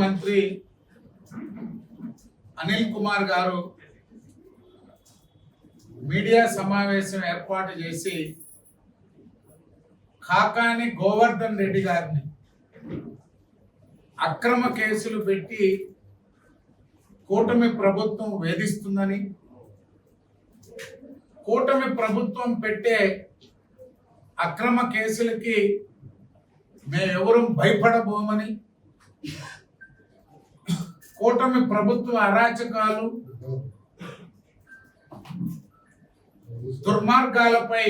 మంత్రి అనిల్ కుమార్ గారు మీడియా సమావేశం ఏర్పాటు చేసి కాకాని గోవర్ధన్ రెడ్డి గారిని అక్రమ కేసులు పెట్టి కూటమి ప్రభుత్వం వేధిస్తుందని, కూటమి ప్రభుత్వం పెట్టే అక్రమ కేసులకి మేమెవరూ భయపడబోమని, కూటమి ప్రభుత్వ అరాచకాలు దుర్మార్గాలపై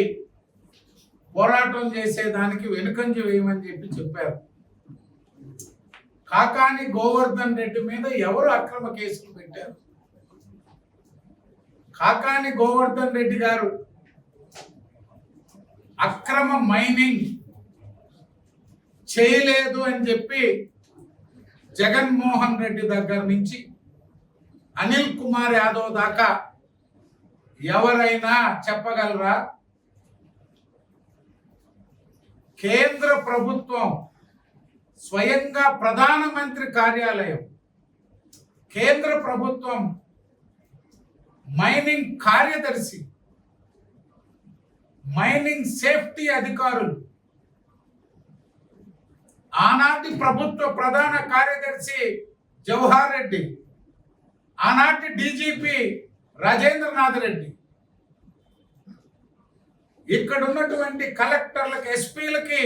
పోరాటం చేసేదానికి వెనుకంజ వేయమని చెప్పారు. కాకాని గోవర్ధన్ రెడ్డి మీద ఎవరు అక్రమ కేసులు పెట్టారు? కాకాని గోవర్ధన్ రెడ్డి గారు అక్రమ మైనింగ్ చేయలేదు అని చెప్పి జగన్మోహన్ రెడ్డి దగ్గర నుంచి అనిల్ కుమార్ యాదవ్ దాకా ఎవరైనా చెప్పగలరా? కేంద్ర ప్రభుత్వం స్వయంగా ప్రధానమంత్రి కార్యాలయం, కేంద్ర ప్రభుత్వం మైనింగ్ కార్యదర్శి, మైనింగ్ సేఫ్టీ అధికారులు, ఆనాటి ప్రభుత్వ ప్రధాన కార్యదర్శి జవహర్ రెడ్డి, ఆనాటి డీజీపీ రాజేంద్రనాథ్ రెడ్డి, ఇక్కడ ఉన్నటువంటి కలెక్టర్లకు, ఎస్పీలకి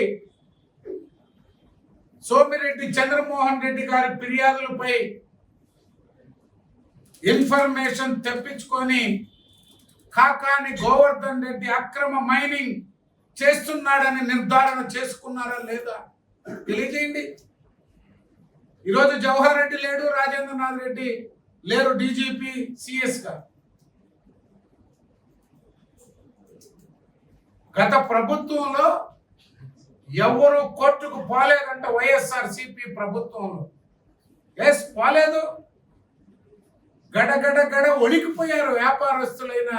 సోమిరెడ్డి చంద్రమోహన్ రెడ్డి గారి ఫిర్యాదులపై ఇన్ఫర్మేషన్ తెప్పించుకొని కాకాని గోవర్ధన్ రెడ్డి అక్రమ మైనింగ్ చేస్తున్నాడని నిర్ధారణ చేసుకున్నారా లేదా తెలియజేయండి. ఈరోజు జవహర్ రెడ్డి లేడు, రాజేంద్రనాథ్ రెడ్డి లేరు డీజీపీ సిఎస్ గా. గత ప్రభుత్వంలో ఎవరు కోర్టుకు పోలేదంట వైఎస్ఆర్సీపీ ప్రభుత్వంలో. ఎస్, పోలేదు. గడ వణికిపోయారు వ్యాపారస్తులైన,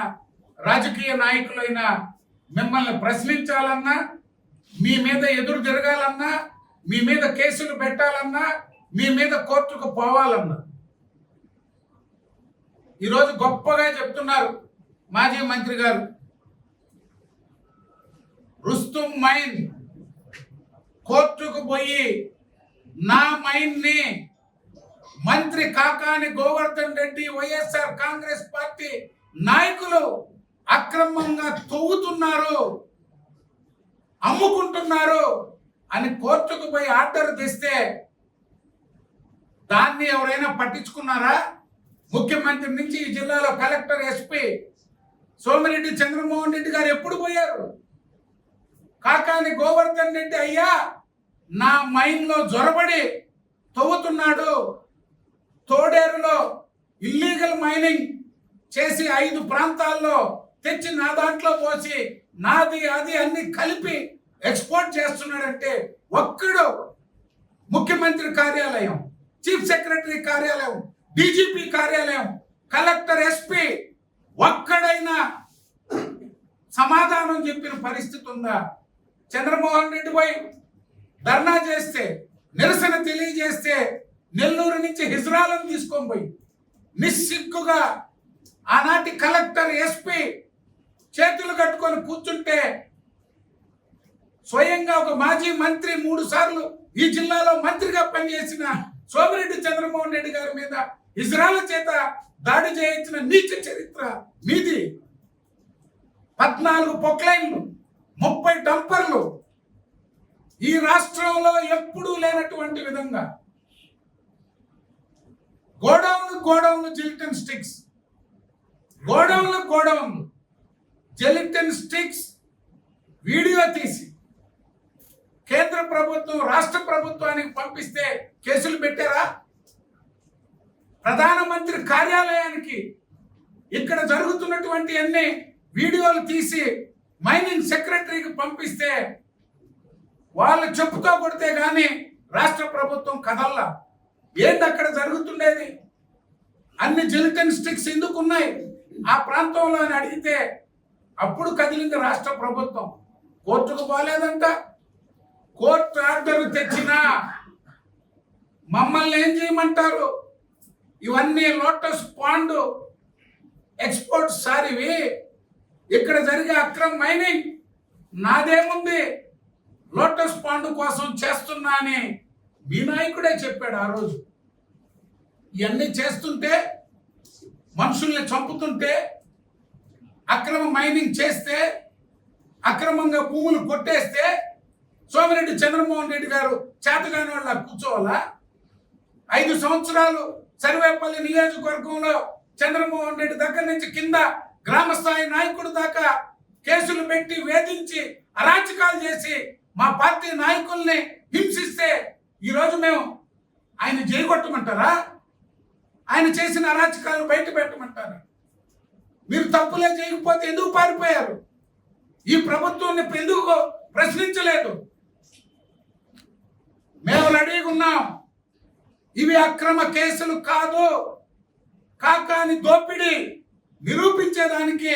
రాజకీయ నాయకులైన. మిమ్మల్ని ప్రశ్నించాలన్నా, మీ మీద ఎదురు తిరగాలన్నా, మీ మీద కేసులు పెట్టాలన్నా, మీ మీద కోర్టుకు పోవాలన్నా. ఈరోజు గొప్పగా చెప్తున్నారు మాజీ మంత్రి గారు, రుస్తుం మైన్ కోర్టుకు పోయి నా మైన్ ని మంత్రి కాకాని గోవర్ధన్ రెడ్డి, వైఎస్ఆర్ కాంగ్రెస్ పార్టీ నాయకులు అక్రమంగా తవ్వుతున్నారు, అమ్ముకుంటున్నారు అని కోర్టుకు పోయి ఆర్డర్ తెస్తే దాన్ని ఎవరైనా పట్టించుకున్నారా? ముఖ్యమంత్రి నుంచి ఈ జిల్లాలో కలెక్టర్, ఎస్పీ సోమిరెడ్డి చంద్రమోహన్ రెడ్డి గారు ఎప్పుడు పోయారు? కాకాని గోవర్ధన్ రెడ్డి అయ్యా నా మైన్ లో జొరబడి తవ్వుతున్నాడు, తోడేరులో ఇల్లీగల్ మైనింగ్ చేసి 5 ప్రాంతాల్లో తెచ్చి నా దాంట్లో పోసి నాది అది అన్ని కలిపి ఎక్స్పోర్ట్ చేస్తున్నాడంటే ఒక్కడు ముఖ్యమంత్రి కార్యాలయం, చీఫ్ సెక్రటరీ కార్యాలయం, డీజీపీ కార్యాలయం, కలెక్టర్, ఎస్పీ ఒక్కడైనా సమాధానం చెప్పిన పరిస్థితి ఉందా? చంద్రమోహన్ రెడ్డి పోయి ధర్నా చేస్తే, నిరసన తెలియజేస్తే నెల్లూరు నుంచి హిజ్రాలను తీసుకొని పోయి నిస్సిగ్గుగా ఆనాటి కలెక్టర్, ఎస్పీ చేతులు కట్టుకొని కూర్చుంటే స్వయంగా ఒక మాజీ మంత్రి 3 సార్లు ఈ జిల్లాలో మంత్రిగా పనిచేసిన సోమిరెడ్డి చంద్రమోహన్ రెడ్డి గారి మీద హిజ్రాల చేత దాడి చేయించిన నీచ చరిత్ర మీది. 14 పొక్లైన్లు, 30 డంపర్లు, ఈ రాష్ట్రంలో ఎప్పుడూ లేనటువంటి విధంగా గోడౌన్లు జెలిటన్ స్టిక్స్, గోడౌన్లు జెలిటన్ స్టిక్స్ వీడియో తీసి కేంద్ర ప్రభుత్వం, రాష్ట్ర ప్రభుత్వానికి పంపిస్తే కేసులు పెట్టారా? ప్రధానమంత్రి కార్యాలయానికి ఇక్కడ జరుగుతున్నటువంటి అన్ని వీడియోలు తీసి మైనింగ్ సెక్రటరీకి పంపిస్తే వాళ్ళు చెప్పుతో కొడితే గాని రాష్ట్ర ప్రభుత్వం కదల్లా. ఏంటి అక్కడ జరుగుతుండేది? అన్ని జెలిటన్ స్టిక్స్ ఎందుకు ఉన్నాయి ఆ ప్రాంతంలో అని అడిగితే అప్పుడు కదిలింది రాష్ట్ర ప్రభుత్వం. కోర్టుకు పోలేదంట. కోర్టు ఆర్డర్ తెచ్చినా మమ్మల్ని ఏం చేయమంటారు? ఇవన్నీ లోటస్ పాండ్ ఎక్స్పోర్ట్ సారివి. ఇక్కడ జరిగే అక్రమ మైనింగ్ నాదేముంది, లోటస్ పాండ్ కోసం చేస్తున్నా అని మీ నాయకుడే చెప్పాడు ఆ రోజు. ఇవన్నీ చేస్తుంటే, మనుషుల్ని చంపుతుంటే, అక్రమ మైనింగ్ చేస్తే, అక్రమంగా భూములు కొట్టేస్తే సోమిరెడ్డి చంద్రమోహన్ రెడ్డి గారు చేతగాని వాళ్ళ కూర్చోవాలా? 5 సంవత్సరాలు సర్వేపల్లి నియోజకవర్గంలో చంద్రమోహన్ రెడ్డి దగ్గర నుంచి కింద గ్రామ స్థాయి నాయకుడు దాకా కేసులు పెట్టి వేధించి అరాచకాలు చేసి మా పార్టీ నాయకుల్ని హింసిస్తే ఈరోజు మేము ఆయన జైకొట్టమంటారా? ఆయన చేసిన అరాచకాలను బయట పెట్టమంటారా? మీరు తప్పులే చేయకపోతే ఎందుకు పారిపోయారు? ఈ ప్రభుత్వాన్ని ఎందుకు ప్రశ్నించలేదు? మేము రెడీగా ఉన్నాం. ఇవి అక్రమ కేసులు కాదు, కాకాని దోపిడీ నిరూపించేదానికి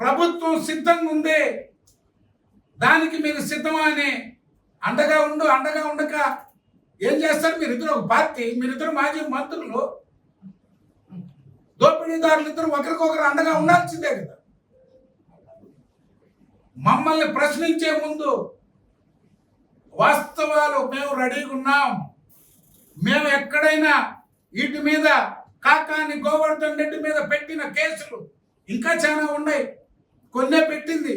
ప్రభుత్వం సిద్ధంగా ఉంది. దానికి మీరు సిద్ధమా అని అండగా ఉండక ఏం చేస్తారు? మీరిద్దరు ఒక పార్టీ, మీరిద్దరు మాజీ మంత్రులు, దోపిడీదారులు ఇద్దరు ఒకరికొకరు అండగా ఉండాల్సిందే కదా. మమ్మల్ని ప్రశ్నించే ముందు వాస్తవాలు మేము రెడీగా ఉన్నాం. మేము ఎక్కడైనా వీటి మీద కాకాని గోవర్ధన్ రెడ్డి మీద పెట్టిన కేసులు ఇంకా చాలా ఉన్నాయి. కొన్నే పెట్టింది.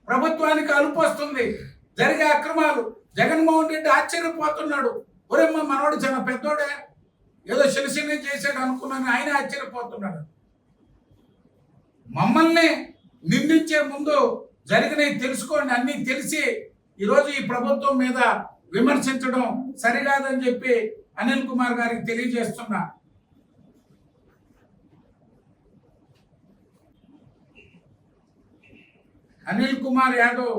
ప్రభుత్వానికి అలుపు వస్తుంది. జరిగే అక్రమాలు జగన్మోహన్ రెడ్డి ఆశ్చర్యపోతున్నాడు. ఒరేమ్మ మనోడు చాలా పెద్దోడే, ఏదో చిన్న చేశాడు అనుకున్నాను, ఆయన ఆశ్చర్యపోతున్నాడు. మమ్మల్ని నిందించే ముందు జరిగినవి తెలుసుకోండి. అన్నీ తెలిసి ఈరోజు ఈ ప్రభుత్వం మీద విమర్శించడం సరికాదని చెప్పి అనిల్ కుమార్ గారికి తెలియజేస్తున్నా. అనిల్ కుమార్ యాదవ్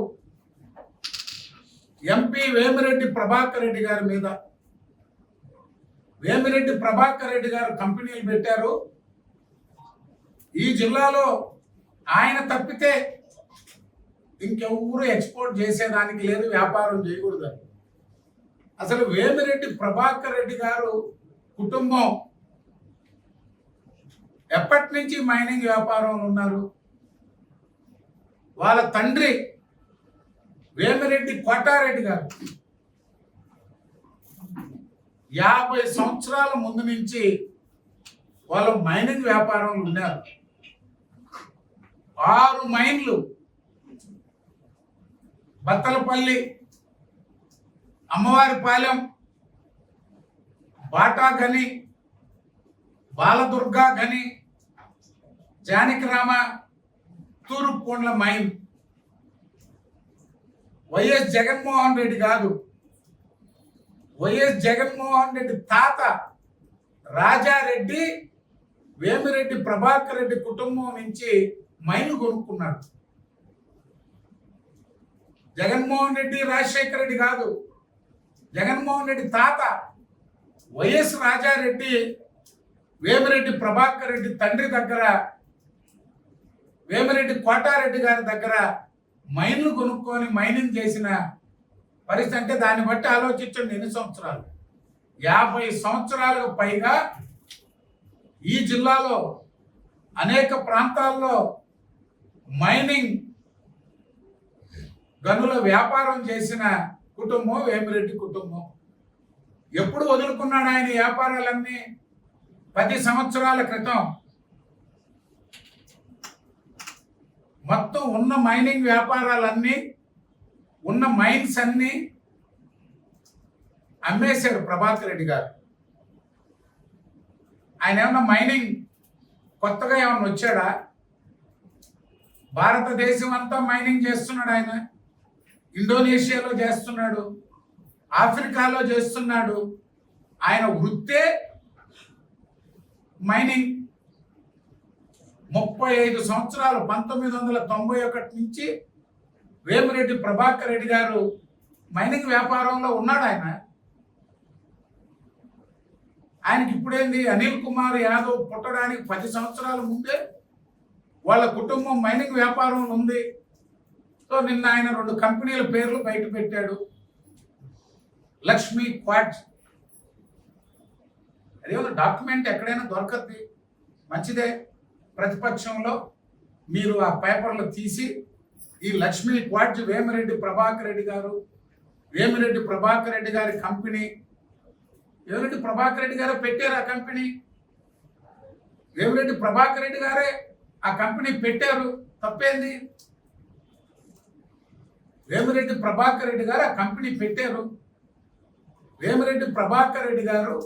ఎంపీ వేమిరెడ్డి ప్రభాకర్ రెడ్డి గారి మీద, వేమిరెడ్డి ప్రభాకర్ రెడ్డి గారు కంపెనీలు పెట్టారు. ఈ జిల్లాలో ఆయన తప్పితే ఇంకెవరు ఎక్స్పోర్ట్ చేసేదానికి లేదు, వ్యాపారం చేయకూడదని. అసలు వేమిరెడ్డి ప్రభాకర్ రెడ్డి గారు కుటుంబం ఎప్పటి నుంచి మైనింగ్ వ్యాపారంలో ఉన్నారు? వాళ్ళ తండ్రి వేమిరెడ్డి కోటారెడ్డి గారు 50 సంవత్సరాల ముందు నుంచి వాళ్ళు మైనింగ్ వ్యాపారంలో ఉన్నారు. 6 మైన్లు బత్తలపల్లి, అమ్మవారిపాలెం, బాటా గని, బాలదుర్గా గని, జానకిరామ, తూరుపుకొండల మైన్. వైఎస్ జగన్మోహన్ రెడ్డి కాదు, వైఎస్ జగన్మోహన్ రెడ్డి తాత రాజారెడ్డి వేమిరెడ్డి ప్రభాకర్ రెడ్డి కుటుంబం నుంచి మైన్ కొనుక్కున్నాడు. జగన్మోహన్ రెడ్డి రాజశేఖర రెడ్డి కాదు, జగన్మోహన్ రెడ్డి తాత వైఎస్ రాజారెడ్డి వేమిరెడ్డి ప్రభాకర్ రెడ్డి తండ్రి దగ్గర, వేమిరెడ్డి కోటారెడ్డి గారి దగ్గర మైన్లు కొనుక్కొని మైనింగ్ చేసిన పరిస్థితి. అంటే దాన్ని బట్టి ఆలోచించండి ఎన్ని సంవత్సరాలు. 50 సంవత్సరాలకు పైగా ఈ జిల్లాలో అనేక ప్రాంతాల్లో మైనింగ్ గనుల వ్యాపారం చేసిన కుటుంబం వేమిరెడ్డి కుటుంబం. ఎప్పుడు వదులుకున్నాడు ఆయన వ్యాపారాలన్నీ? 10 సంవత్సరాల క్రితం మొత్తం ఉన్న మైనింగ్ వ్యాపారాలన్నీ, ఉన్న మైన్స్ అన్నీ అమ్మేశాడు ప్రభాకర్ రెడ్డి గారు. ఆయన ఏమన్నా మైనింగ్ కొత్తగా ఏమన్నా వచ్చాడా? భారతదేశం అంతా మైనింగ్ చేస్తున్నాడు ఆయన. ఇండోనేషియాలో చేస్తున్నాడు, ఆఫ్రికాలో చేస్తున్నాడు. ఆయన వృత్తే మైనింగ్. 35 సంవత్సరాలు 1991 నుంచి వేమిరెడ్డి ప్రభాకర్ రెడ్డి గారు మైనింగ్ వ్యాపారంలో ఉన్నాడు. ఆయనకి ఇప్పుడేంది? అనిల్ కుమార్ యాదవ్ పుట్టడానికి 10 సంవత్సరాల ముందే వాళ్ళ కుటుంబం మైనింగ్ వ్యాపారంలో ఉంది. సో నిన్న ఆయన 2 కంపెనీల పేర్లు బయట పెట్టాడు. లక్ష్మీ క్వార్ట్జ్ అదేమో డాక్యుమెంట్ ఎక్కడైనా దొరకద్ది, మంచిదే. ప్రతిపక్షంలో మీరు ఆ పేపర్లు తీసి ఈ లక్ష్మీ క్వాడ్జి వేమిరెడ్డి ప్రభాకర్ రెడ్డి గారి కంపెనీ, వేమిరెడ్డి ప్రభాకర్ రెడ్డి గారే పెట్టారు ఆ కంపెనీ, వేమిరెడ్డి ప్రభాకర్ రెడ్డి గారే ఆ కంపెనీ పెట్టారు, తప్పేంది? వేమిరెడ్డి ప్రభాకర్ రెడ్డి గారు ఆ కంపెనీ పెట్టారు. వేమిరెడ్డి ప్రభాకర్ రెడ్డి గారు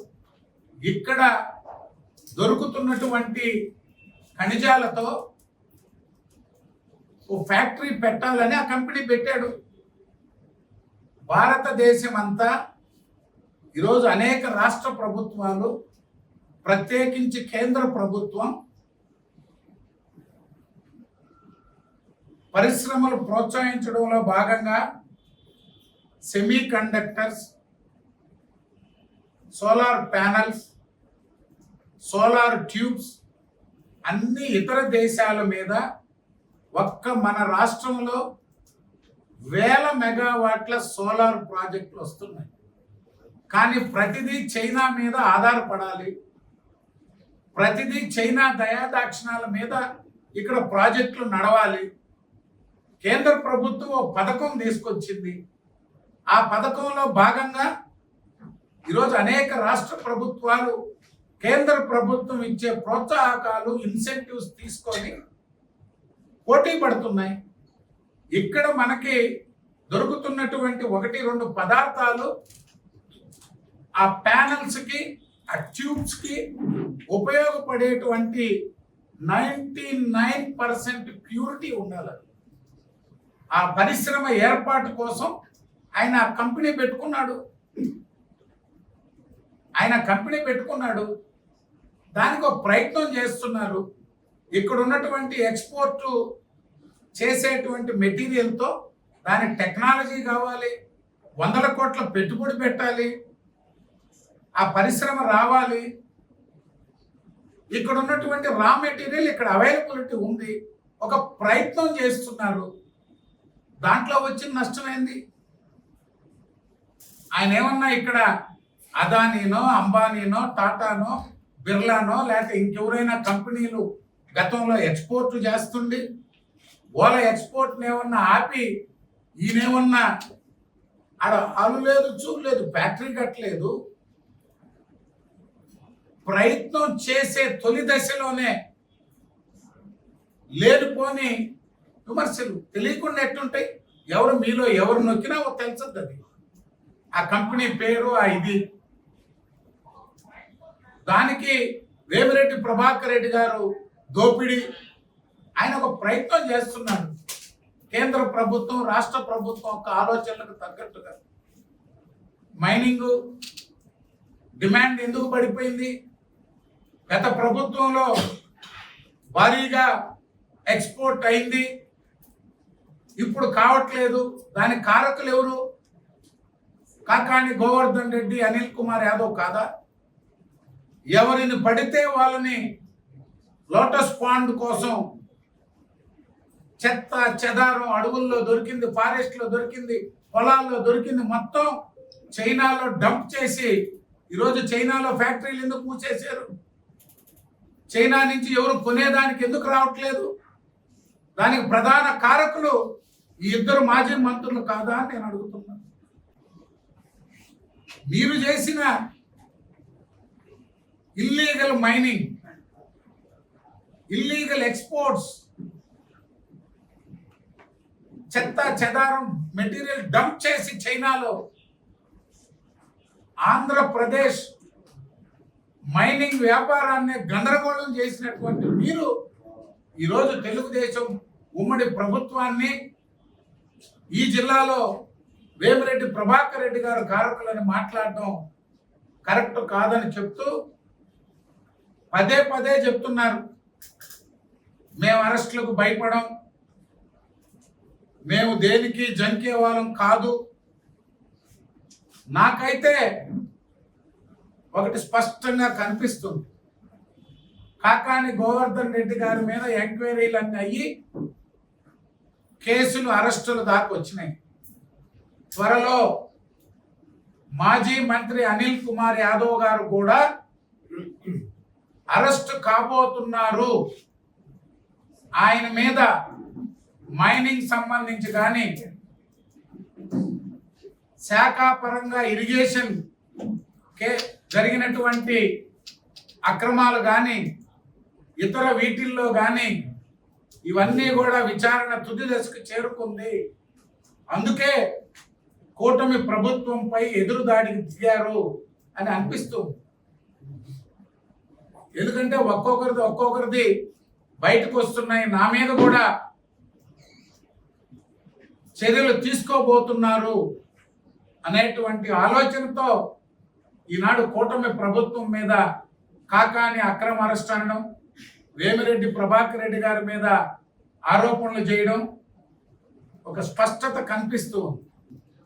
ఇక్కడ దొరుకుతున్నటువంటి ఖనిజాలతో ఓ ఫ్యాక్టరీ పెట్టాలని ఆ కంపెనీ పెట్టాడు. భారతదేశం అంతా ఈరోజు అనేక రాష్ట్ర ప్రభుత్వాలు, ప్రత్యేకించి కేంద్ర ప్రభుత్వం పరిశ్రమలు ప్రోత్సహించడంలో భాగంగా semi conductors, solar panels, solar tubes అన్ని ఇతర దేశాల మీద ఒక్క మన రాష్ట్రంలో 1000 మెగావాట్ల సోలార్ ప్రాజెక్టులు వస్తున్నాయి. కానీ ప్రతిదీ చైనా మీద ఆధారపడాలి, ప్రతిదీ చైనా దయాదాక్షిణాల మీద ఇక్కడ ప్రాజెక్టులు నడవాలి. కేంద్ర ప్రభుత్వం ఒక పథకం తీసుకొచ్చింది. ఆ పథకంలో భాగంగా ఈరోజు అనేక రాష్ట్ర ప్రభుత్వాలు కేంద్ర ప్రభుత్వం ఇచ్చే ప్రోత్సాహకాలు, ఇన్సెంటివ్స్ తీసుకొని పోటీ పడుతున్నాయి. ఇక్కడ మనకి దొరుకుతున్నటువంటి 1-2 పదార్థాలు ఆ ప్యానల్స్కి, ఆ ట్యూబ్స్కి ఉపయోగపడేటువంటి 99% ప్యూరిటీ ఉండాలి. ఆ పరిశ్రమ ఏర్పాటు కోసం ఆయన కంపెనీ పెట్టుకున్నాడు. దానికి ఒక ప్రయత్నం చేస్తున్నారు. ఇక్కడ ఉన్నటువంటి ఎక్స్పోర్ట్ చేసేటువంటి మెటీరియల్తో దాని టెక్నాలజీ కావాలి, 100 కోట్ల పెట్టుబడి పెట్టాలి, ఆ పరిశ్రమ రావాలి. ఇక్కడ ఉన్నటువంటి రా మెటీరియల్ ఇక్కడ అవైలబిలిటీ ఉంది, ఒక ప్రయత్నం చేస్తున్నారు. దాంట్లో వచ్చిన నష్టమైంది. ఆయన ఏమన్నా ఇక్కడ అదానీనో, అంబానీనో, టాటానో, బిర్లానో లేకపోతే ఇంకెవరైనా కంపెనీలు గతంలో ఎక్స్పోర్ట్ చేస్తుండి వాళ్ళ ఎక్స్పోర్ట్ని ఏమన్నా ఆపి ఈయనేమన్నా ఆడ అలు లేదు, చూడలేదు, ఫ్యాక్టరీ కట్టలేదు. ప్రయత్నం చేసే తొలి దశలోనే లేనిపోని విమర్శలు తెలియకుండా ఎట్టుంటాయి? ఎవరు మీలో ఎవరు నొక్కినా తెలుస్తుంది. అది ఆ కంపెనీ పేరు, ఆ ఇది. దానికి వేమిరెడ్డి ప్రభాకర్ రెడ్డి గారు దోపిడీ, ఆయన ఒక ప్రయత్నం చేస్తున్నాడు. కేంద్ర ప్రభుత్వం, రాష్ట్ర ప్రభుత్వం యొక్క ఆలోచనలకు తగ్గట్టుగా మైనింగ్ డిమాండ్ ఎందుకు పడిపోయింది? గత ప్రభుత్వంలో భారీగా ఎక్స్పోర్ట్ అయింది, ఇప్పుడు కావట్లేదు. దానికి కారకులు ఎవరు? కాకాని గోవర్ధన్ రెడ్డి, అనిల్ కుమార్ యాదవ్ కాదా? ఎవరిని పడితే వాళ్ళని లోటస్ పాండ్ కోసం చెత్త చెదారం అడవుల్లో దొరికింది, ఫారెస్ట్లో దొరికింది, పొలాల్లో దొరికింది మొత్తం చైనాలో డంప్ చేసి ఈరోజు చైనాలో ఫ్యాక్టరీలు ఎందుకు మూసేశారు? చైనా నుంచి ఎవరు కొనేదానికి ఎందుకు రావట్లేదు? దానికి ప్రధాన కారకులు ఈ 2 మాజీ మంత్రులు కాదా అని నేను అడుగుతున్నాను. మీరు చేసిన ఇల్లీగల్ మైనింగ్, ఇల్లీగల్ ఎక్స్పోర్ట్స్, చెత్త చెదారం మెటీరియల్ డంప్ చేసి చైనాలో ఆంధ్రప్రదేశ్ మైనింగ్ వ్యాపారాన్ని గందరగోళం చేసినటువంటి మీరు ఈరోజు తెలుగుదేశం ఉమ్మడి ప్రభుత్వాన్ని ఈ జిల్లాలో వేమిరెడ్డి ప్రభాకర్ రెడ్డి గారు కారకులని మాట్లాడడం కరెక్ట్ కాదని చెప్తూ పదే చెప్తున్నారు. మేము అరెస్టులకు భయపడం, మేము దేనికి జంకే వాళ్ళం కాదు. నాకైతే ఒకటి స్పష్టంగా కనిపిస్తుంది. కాకాని గోవర్ధన్ రెడ్డి గారి మీద ఎంక్వైరీలన్నీ అయ్యి కేసులు, అరెస్టులు దాకా వచ్చినాయి. త్వరలో మాజీ మంత్రి అనిల్ కుమార్ యాదవ్ గారు కూడా అరెస్ట్ కాబోతున్నారు. ఆయన మీద మైనింగ్ సంబంధించి కానీ, శాఖాపరంగా ఇరిగేషన్ జరిగినటువంటి అక్రమాలు కానీ, ఇతర వీటిల్లో కానీ ఇవన్నీ కూడా విచారణ తుది దశకు చేరుకుంది. అందుకే కూటమి ప్రభుత్వంపై ఎదురుదాడికి దిగారు అని అనిపిస్తుంది. ఎందుకంటే ఒక్కొక్కరిది బయటకు వస్తున్నాయి. నా మీద కూడా చర్యలు తీసుకోబోతున్నారు అనేటువంటి ఆలోచనతో ఈనాడు కూటమి ప్రభుత్వం మీద కాకాని అక్రమ అరెస్ట్ అనడం, వేమిరెడ్డి ప్రభాకర్ రెడ్డి గారి మీద ఆరోపణలు చేయడం ఒక స్పష్టత కనిపిస్తూ ఉంది.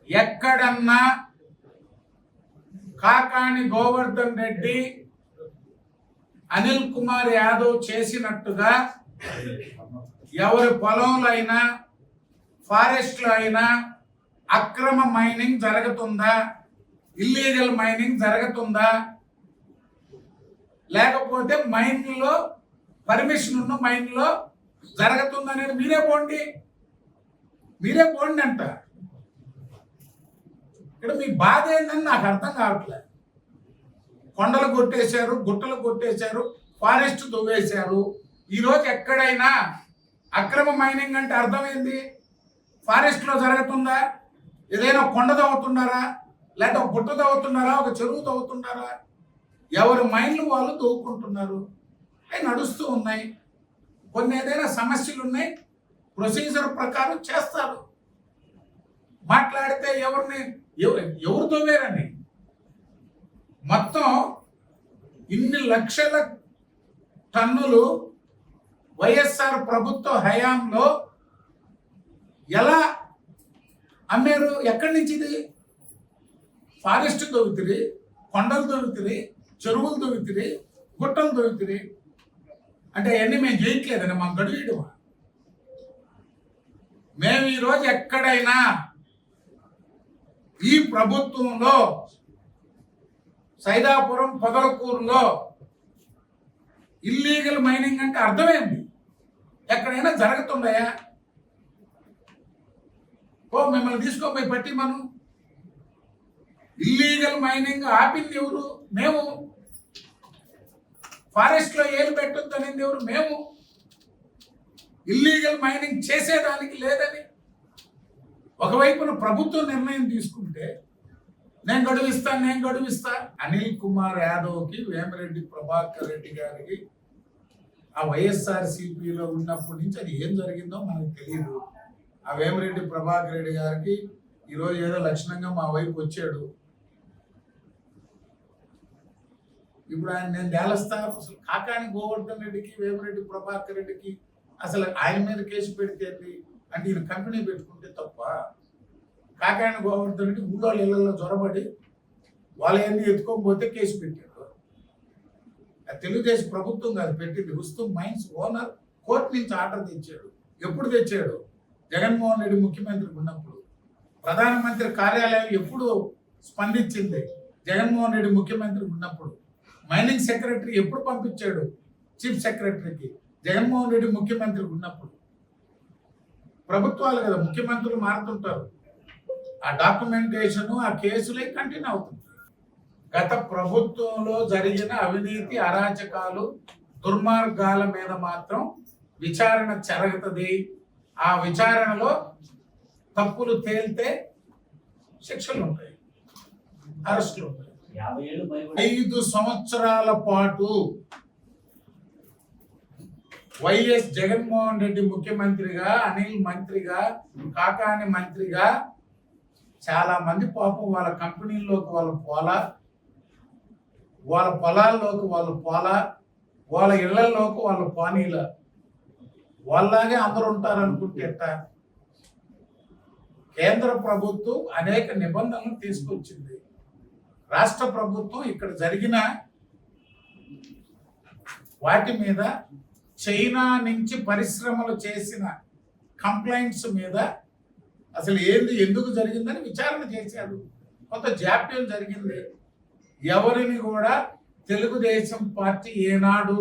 ఎక్కడన్నా కాకాని గోవర్ధన్ రెడ్డి, అనిల్ కుమార్ యాదవ్ చేసినట్టుగా ఎవరి పొలంలో అయినా, ఫారెస్ట్లో అయినా అక్రమ మైనింగ్ జరుగుతుందా, ఇల్లీగల్ మైనింగ్ జరుగుతుందా, లేకపోతే మైన్లో పర్మిషన్ ఉన్న మైన్లో జరుగుతుందనేది మీరే పోండి అంట. ఇక్కడ మీ బాధ ఏందని నాకు అర్థం కావట్లేదు. కొండలు కొట్టేశారు, గుట్టలు కొట్టేశారు, ఫారెస్ట్ దువ్వేశారు. ఈరోజు ఎక్కడైనా అక్రమ మైనింగ్ అంటే అర్థమైంది. ఫారెస్ట్లో జరుగుతుందా, ఏదైనా కొండ తవ్వుతున్నారా, లేకపోతే ఒక గుట్ట తవ్వుతున్నారా, ఒక చెరువు తవ్వుతున్నారా? ఎవరి మైండ్లు వాళ్ళు తవ్వుకుంటున్నారు. అవి నడుస్తూ ఉన్నాయి. కొన్ని ఏదైనా సమస్యలు ఉన్నాయి, ప్రొసీజర్ ప్రకారం చేస్తారు. మాట్లాడితే ఎవరు తవ్వారని మొత్తం ఇన్ని లక్షల టన్నులు వైఎస్ఆర్ ప్రభుత్వ హయాంలో ఎలా అమ్మారు? ఎక్కడి నుంచి ఇది? ఫారెస్ట్ తవ్వుతుంది, కొండలు తవ్వుతుంది, చెరువులు తవ్వుతుంది, గుట్టలు తవ్వుతుంది. అంటే అవన్నీ మేము చేయట్లేదని మా గడువేయడమా? మేము ఈరోజు ఎక్కడైనా ఈ ప్రభుత్వంలో సైదాపురం, పొదలకూరులో ఇల్లీగల్ మైనింగ్ అంటే అర్థమైంది. ఎక్కడైనా జరుగుతుండయా? మిమ్మల్ని తీసుకోపోయి పట్టి మనం ఇల్లీగల్ మైనింగ్ ఆపింది ఎవరు? మేము. ఫారెస్ట్లో ఏలు పెట్టొద్దు అనేది ఎవరు? మేము. ఇల్లీగల్ మైనింగ్ చేసేదానికి లేదని ఒకవైపున ప్రభుత్వం నిర్ణయం తీసుకుంటే నేను గడువిస్తా. అనిల్ కుమార్ యాదవ్కి, వేమిరెడ్డి ప్రభాకర్ రెడ్డి గారికి ఆ వైఎస్ఆర్సీపీలో ఉన్నప్పటి నుంచి అది ఏం జరిగిందో మనకు తెలియదు. ఆ వేమిరెడ్డి ప్రభాకర్ రెడ్డి గారికి ఈరోజు ఏదో లక్షణంగా మా వైపు వచ్చాడు. ఇప్పుడు నేను తేలుస్తాను. అసలు కాకాని గోవర్ధన్ రెడ్డికి, వేమిరెడ్డి ప్రభాకర్ రెడ్డికి అసలు ఆయన మీద కేసు పెడితే అంటే ఈయన కంపెనీ పెట్టుకుంటే తప్ప. కాకాని గోవర్ధన్ రెడ్డి ఊళ్ళో ఇళ్లలో జ్వరబడి వాళ్ళని ఎత్తుకోకపోతే కేసు పెట్టాడు. తెలుగుదేశం ప్రభుత్వం కాదు పెట్టింది, రుస్తుం మైన్స్ ఓనర్ కోర్టు నుంచి ఆర్డర్ తెచ్చాడు. ఎప్పుడు తెచ్చాడు? జగన్మోహన్ రెడ్డి ముఖ్యమంత్రి ఉన్నప్పుడు. ప్రధానమంత్రి కార్యాలయం ఎప్పుడు స్పందించింది? జగన్మోహన్ రెడ్డి ముఖ్యమంత్రి ఉన్నప్పుడు. మైనింగ్ సెక్రటరీ ఎప్పుడు పంపించాడు చీఫ్ సెక్రటరీకి? జగన్మోహన్ రెడ్డి ముఖ్యమంత్రి ఉన్నప్పుడు. ప్రభుత్వాలు కదా, ముఖ్యమంత్రులు మారుతుంటారు. ఆ డాక్యుమెంటేషన్, ఆ కేసులే కంటిన్యూ అవుతుంది. గత ప్రభుత్వంలో జరిగిన అవినీతి, అరాచకాలు, దుర్మార్గాల మీద మాత్రం విచారణ జరుగుతుంది. ఆ విచారణలో తప్పులు తేలితే శిక్షలు ఉంటాయి, అరెస్టులు ఉంటాయి. 5 సంవత్సరాల పాటు వైఎస్ జగన్మోహన్ రెడ్డి ముఖ్యమంత్రిగా, అనిల్ మంత్రిగా, కాకాని మంత్రిగా చాలా మంది పాపం వాళ్ళ కంపెనీల్లోకి వాళ్ళు పోలా, వాళ్ళ పొలాల్లోకి వాళ్ళు పోలా, వాళ్ళ ఇళ్లలోకి వాళ్ళు పానీల. వాళ్ళలాగే అందరూ ఉంటారు అనుకుంటే ఎట్టా? కేంద్ర ప్రభుత్వం అనేక నిబంధనలు తీసుకొచ్చింది. రాష్ట్ర ప్రభుత్వం ఇక్కడ జరిగిన వాటి మీద, చైనా నుంచి పరిశ్రమలు చేసిన కంప్లైంట్స్ మీద అసలు ఎందుకు జరిగిందని విచారణ చేశారు. కొంత జాప్యం జరిగింది. ఎవరిని కూడా తెలుగుదేశం పార్టీ ఏనాడు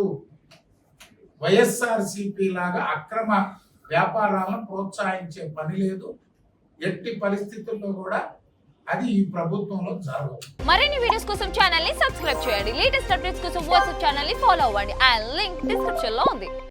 వైఎస్ఆర్సీపీ లాగా అక్రమ వ్యాపారాలను ప్రోత్సహించే పని లేదు. ఎట్టి పరిస్థితుల్లో కూడా అది ఈ ప్రభుత్వంలో జరగదు. మరిన్ని వీడియోస్ కోసం ఛానల్ ని సబ్స్క్రైబ్ చేయండి. లేటెస్ట్ అప్డేట్స్ కోసం వాట్సాప్ ఛానల్ ని ఫాలో అవ్వండి. ఆ లింక్ డిస్క్రిప్షన్ లో ఉంది.